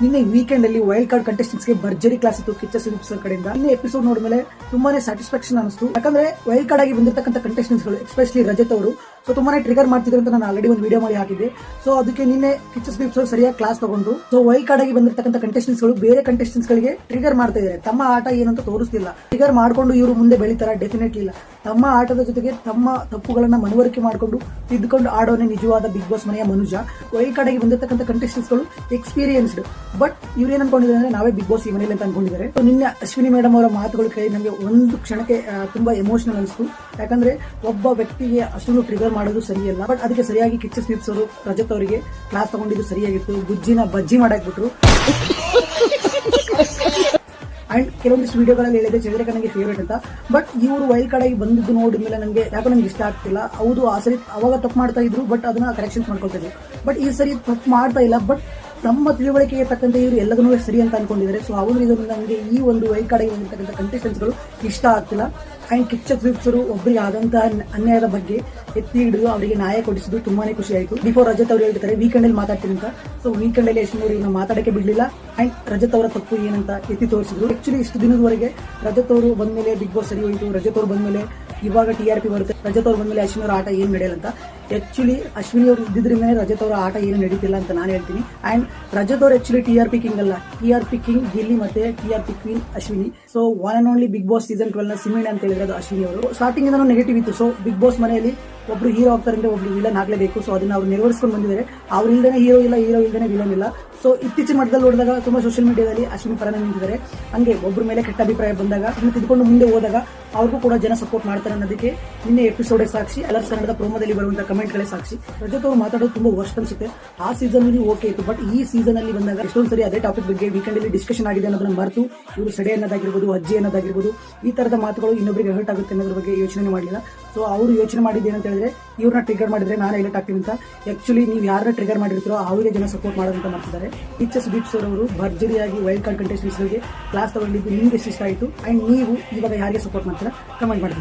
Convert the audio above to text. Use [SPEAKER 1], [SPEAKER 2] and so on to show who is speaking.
[SPEAKER 1] ನಿನ್ನೆ ವೀಕೆಂಡ್ ಅಲ್ಲಿ wild card contestants ಗೆ ಭರ್ಜರಿ ಕ್ಲಾಸ್ ಇತ್ತು ಕಿಚ್ಚ ಸುದೀಪ್ ಸರ್ ಕಡೆಯಿಂದ. ನಿನ್ನೆ ಎಪಿಸೋಡ್ ನೋಡಿದ್ಮೇಲೆ ತುಂಬಾನೇ ಸ್ಯಾಟಿಸ್ಫ್ಯಾಕ್ಷನ್ ಅನಿಸ್ತು. ಯಾಕಂದ್ರೆ ವೈಲ್ಡ್ ಕಾರ್ಡ್ ಆಗಿ ಬಂದಿರತಕ್ಕಂಥ ಕಂಟೆಸ್ಟೆಂಟ್ಸ್ ಗಳು ಎಸ್ಪೆಷಲಿ ರಜತ್ ಅವರು ತುಂಬಾನೇ ಟ್ರಿಗರ್ ಮಾಡ್ತಿದ್ರು ಅಂತ ನಾನು ಆಲ್ರೆಡಿ ಒಂದು ವಿಡಿಯೋ ಮಾಡಿ ಹಾಕಿದ್ದೆ. ಸೊ ಅದಕ್ಕೆ ನಿನ್ನೆ ಕಿಚ್ಚ ಸುದೀಪ್ ಸರ್ ಸರಿಯಾಗಿ ಕ್ಲಾಸ್ ತಗೊಂಡು ವೈಲ್ಡ್ ಕಾರ್ಡ್ ಆಗಿ ಬಂದಿರತಕ್ಕಂಥ ಕಂಟೆಸ್ಟೆಂಟ್ಸ್ ಗಳು ಬೇರೆ ಕಂಟೆಸ್ಟೆಂಟ್ಸ್ ಗಳಿಗೆ ಟ್ರಿಗರ್ ಮಾಡ್ತಾ ಇದ್ದಾರೆ. ತಮ್ಮ ಆಟ ಏನು ಅಂತ ತೋರಿಸ್ತಿಲ್ಲ. ಟ್ರಿಗರ್ ಮಾಡ್ಕೊಂಡು ಇವರು ಮುಂದೆ ಬೆಳಿತಾರ? ಡೆಫಿನೆಟ್ಲಿ ಇಲ್ಲ. ತಮ್ಮ ಆಟದ ಜೊತೆಗೆ ತಮ್ಮ ತಪ್ಪುಗಳನ್ನ ಮನವರಿಕೆ ಮಾಡಿಕೊಂಡು ತಿದ್ದುಕೊಂಡು ಆಡೋನೇ ನಿಜವಾದ ಬಿಗ್ ಬಾಸ್ ಮನೆಯ ಮನುಜ. ವೈಲ್ಡ್ ಕಾರ್ಡ್ ಆಗಿ ಬಂದಿರತಕ್ಕಂಥ ಕಂಟೆಸ್ಟೆಂಟ್ಸ್ ಗಳು ಎಕ್ಸ್ಪೀರಿಯನ್ಸ್ಡ್, ಬಟ್ ಇವ್ರು ಏನ್ ಅನ್ಕೊಂಡಿದ್ದಾರೆ ಅಂದ್ರೆ ನಾವೇ ಬಿಗ್ ಬಾಸ್ ಈ ಮನೆಯಲ್ಲಿ ಅಂತ ಅನ್ಕೊಂಡಿದ್ದಾರೆ. ನಿನ್ನೆ ಅಶ್ವಿನಿ ಮೇಡಮ್ ಅವರ ಮಾತುಗಳು ಕೇಳಿ ನನಗೆ ಒಂದು ಕ್ಷಣಕ್ಕೆ ತುಂಬಾ ಎಮೋಷನಲ್ ಅನಿಸ್ತು. ಯಾಕಂದ್ರೆ ಒಬ್ಬ ವ್ಯಕ್ತಿಗೆ ಅಷ್ಟೊಂದು ಟ್ರಿಗರ್ ಮಾಡೋದು ಸರಿಯಲ್ಲ, ಬಟ್ ಅದಕ್ಕೆ ಸರಿಯಾಗಿ ಕಿಚ್ಚ ಸುದೀಪ್ ಅವರು ರಜತ್ ಅವರಿಗೆ ಕ್ಲಾಸ್ ತಗೊಂಡಿದ್ದು ಸರಿಯಾಗಿತ್ತು. ಗುಜ್ಜಿನ ಬಜ್ಜಿ ಮಾಡಾಕ್ಬಿಟ್ರು. ಅಂಡ್ ಕೆಲವೊಂದಿಷ್ಟು ವಿಡಿಯೋಗಳಲ್ಲಿ ಹೇಳಿದೆ ಚಂದ್ರಕ ನನಗೆ ಫೇವರೇಟ್ ಅಂತ, ಬಟ್ ಇವರು ವೈಲ್ಡ್ ಕಾರ್ಡ್ ಆಗಿ ಬಂದಿದ್ದು ನೋಡಿದ್ಮೇಲೆ ನನಗೆ ಯಾಕೋ ನಂಗೆ ಇಷ್ಟ ಆಗ್ತಿಲ್ಲ. ಹೌದು, ಆ ಸರಿ ಅವಾಗ ತಪ್ಪು ಮಾಡ್ತಾ ಇದ್ರು, ಬಟ್ ಅದನ್ನ ಕರೆಕ್ಷನ್ ಮಾಡ್ಕೊಳ್ತಾ ಇದ್ರು. ಬಟ್ ಈ ಸರಿ ತಪ್ಪು ಮಾಡ್ತಾ ಇಲ್ಲ, ಬಟ್ ನಮ್ಮ ತಿಳುವಳಿಕೆಗೆ ತಕ್ಕಂತೆ ಇವರು ಎಲ್ಲದನ್ನೂ ಸರಿ ಅಂತ ಅನ್ಕೊಂಡಿದ್ದಾರೆ. ಸೊ ಅವರು ಇದರಿಂದ ನನಗೆ ಈ ಒಂದು ವೈಲ್ಡ್ ಕಾರ್ಡ್ ಆಗಿ ಬಂದಿರತಕ್ಕಂಥ ಕಂಟೆಸ್ಟೆಂಟ್ಸ್ ಗಳು ಇಷ್ಟ ಆಗ್ತಿಲ್ಲ. ಅಂಡ್ ಕಿಚ್ಚ ಸುದೀಪ್ ಅವರು ಒಬ್ಬರಿಗೆ ಆದಂತಹ ಅನ್ಯಾಯದ ಬಗ್ಗೆ ಎತ್ತಿ ಹಿಡಿದು ಅವರಿಗೆ ನ್ಯಾಯ ಕೊಡಿಸಿದ್ದು ತುಂಬಾನೇ ಖುಷಿ ಆಯಿತು. ಬಿಫೋರ್ ರಜತ್ ಅವರು ಹೇಳ್ತಾರೆ ವೀಕೆಂಡ್ ಅಲ್ಲಿ ಮಾತಾಡ್ತೀನಿ ಅಂತ. ಸೊ ವೀಕೆಂಡ್ ಅಲ್ಲಿ ಅಶ್ವಿನಿ ಅವರು ಮಾತಾಡಕ್ಕೆ ಬಿಡ್ಲಿಲ್ಲ. ಅಂಡ್ ರಜತ್ ಅವರ ತಪ್ಪು ಏನಂತ ಎತ್ತಿ ತೋರಿಸಿದ್ರು. ಆಕ್ಚುಲಿ ಇಷ್ಟು ದಿನದವರೆಗೆ ರಜತ್ ಅವರು ಬಂದ್ಮೇಲೆ ಬಿಗ್ ಬಾಸ್ ಸರಿ ಹೋಯಿತು, ರಜತ್ ಅವರು ಬಂದ್ಮೇಲೆ ಇವಾಗ TRP ಬರುತ್ತೆ, ರಜತ್ ಅವರು ಬಂದ್ಮೇಲೆ ಅಶ್ವಿನಿ ಅವರ ಆಟ ಏನು ನಡೆಯಲ್ಲ ಅಂತ. ಆಕ್ಚುಲಿ ಅಶ್ವಿನಿ ಅವರು ಇದ್ದಿದ್ರಿಂದ ರಜತ್ ಅವರ ಆಟ ಏನು ನಡೀತಿಲ್ಲ ಅಂತ ನಾನು ಹೇಳ್ತೀನಿ. ಅಂಡ್ ರಜತ್ ಅವರು ಆಕ್ಚುಲಿ TRP ಕಿಂಗ್ ಅಲ್ಲ, TRP ಕಿಂಗ್ ಗಿಲ್ಲಿ ಮತ್ತೆ TRP queen Ashwini. So one and only Bigg Boss season 12 ನ ಸಿಮಿಣ್ ಅಂತ ಹೇಳಿದ್ರೆ ಅದು ಅಶ್ವಿನಿ ಅವರು. ಸ್ಟಾರ್ಟಿಂಗ್ ಇಂದ ನೆಗೆಟಿವ್ ಇತ್ತು. ಸೊ ಬಿಗ್ ಬಾಸ್ ಮನೆಯಲ್ಲಿ ಒಬ್ರು ಹೀರೋ ಆಗ್ತಾರೆ ಅಂದ್ರೆ ಒಬ್ರು ವಿಲನ್ ಆಗ್ಲೇಬೇಕು. ಸೊ ಅದನ್ನ ಅವ್ರು ನೆರವೇರಿಸ್ಕೊಂಡು ಬಂದಿದ್ದಾರೆ. ಅವ್ರು ಇಲ್ದೇನೆ ಹೀರೋ ಇಲ್ಲ, ಹೀರೋ ಇಲ್ದೇನೆ ವಿಲನ್ ಇಲ್ಲ. ಸೊ ಇತ್ತೀಚಿನ ಮಟ್ಟದಲ್ಲಿ ನೋಡಿದಾಗ ತುಂಬಾ ಸೋಷಿಯಲ್ ಮೀಡಿಯಾದಲ್ಲಿ ಅಶ್ವಿನಿ ಪರನೇ ನಿಂತಿದ್ದಾರೆ. ಹಂಗೆ ಒಬ್ಬರ ಮೇಲೆ ಕೆಟ್ಟ ಅಭಿಪ್ರಾಯ ಬಂದಾಗ ಅದನ್ನು ತಿದ್ದುಕೊಂಡು ಮುಂದೆ ಹೋದಾಗ ಅವ್ರಿಗೂ ಕೂಡ ಜನ ಸಪೋರ್ಟ್ ಮಾಡ್ತಾರೆ ಅನ್ನೋದಕ್ಕೆ ನಿನ್ನೆ ಎಪಿಸೋಡ್ ಸಾಕ್ಷಿ. ಎಲ್ಲರ ಕನ್ನಡದ ಪ್ರೋಮೋದಲ್ಲಿ ಬರುವಂತಹ ಕಮೆಂಟ್ಗಳೇ ಸಾಕ್ಷಿ. ರಜತ್ ಅವರು ಮಾತಾಡೋದು ತುಂಬಾ ವರ್ಸ್ಟ್ ಅನ್ಸುತ್ತೆ. ಆ ಸೀಸನ್ ಅಲ್ಲಿ ಓಕೆ ಇತ್ತು, ಬಟ್ ಈ ಸೀಸನ್ ಅಲ್ಲಿ ಬಂದಾಗ ಎಷ್ಟೊಂದು ಸರಿ ಅದೇ ಟಾಪಿಕ್ ಬಗ್ಗೆ ವೀಕೆಂಡ್ ಅಲ್ಲಿ ಡಿಸ್ಕಷನ್ ಆಗಿದೆ ಅನ್ನೋದನ್ನ ಮರೆತು ಇವರು ಸಡೆ ಅನ್ನೋದಾಗಿರ್ಬೋದು, ಅಜ್ಜಿ ಅನ್ನೋದಾಗಿರ್ಬೋದು, ಈ ತರದ ಮಾತುಗಳು ಇನ್ನೊಬ್ಬರಿಗೆ ಹರ್ಟ್ ಆಗುತ್ತೆ ಅನ್ನೋದ್ರ ಬಗ್ಗೆ ಯೋಚನೆ ಮಾಡಲಿಲ್ಲ. ಸೊ ಅವರು ಯೋಚನೆ ಮಾಡಿದ್ದು ಏನಂತ ಹೇಳಿದ್ರೆ ಇವ್ರನ್ನ ಟ್ರಿಗರ್ ಮಾಡಿದ್ರೆ ನಾನು ಹೈಲೈಟ್ ಆಗ್ತೀನಿ ಅಂತ. ಆಕ್ಚುಲಿ ನೀವು ಯಾರನ್ನ ಟ್ರಿಗರ್ ಮಾಡಿರ್ತೀರೋ ಅವರಿಗೆ ಜನ ಸಪೋರ್ಟ್ ಮಾಡೋದಂತ ಮಾಡ್ತಿದ್ದಾರೆ. ಕಿಚ್ಚ ಸುದೀಪ್ ಸರ್ ಅವರು ಭರ್ಜರಿಯಾಗಿ ವೈಲ್ಡ್ ಕಾರ್ಡ್ ಕಂಟೆಸ್ಟೆಂಟ್ಸ್ ಗಳಿಗೆ ಕ್ಲಾಸ್ ತಗೊಂಡಿದ್ದು ನಿಮ್ಗೆ ಇಷ್ಟ ಆಯಿತು. ಅಂಡ್ ನೀವು ಇವಾಗ ಯಾರಿಗೆ ಸಪೋರ್ಟ್ ಮಾಡ್ತೀರಾ ಕಮೆಂಟ್ ಮಾಡಿ.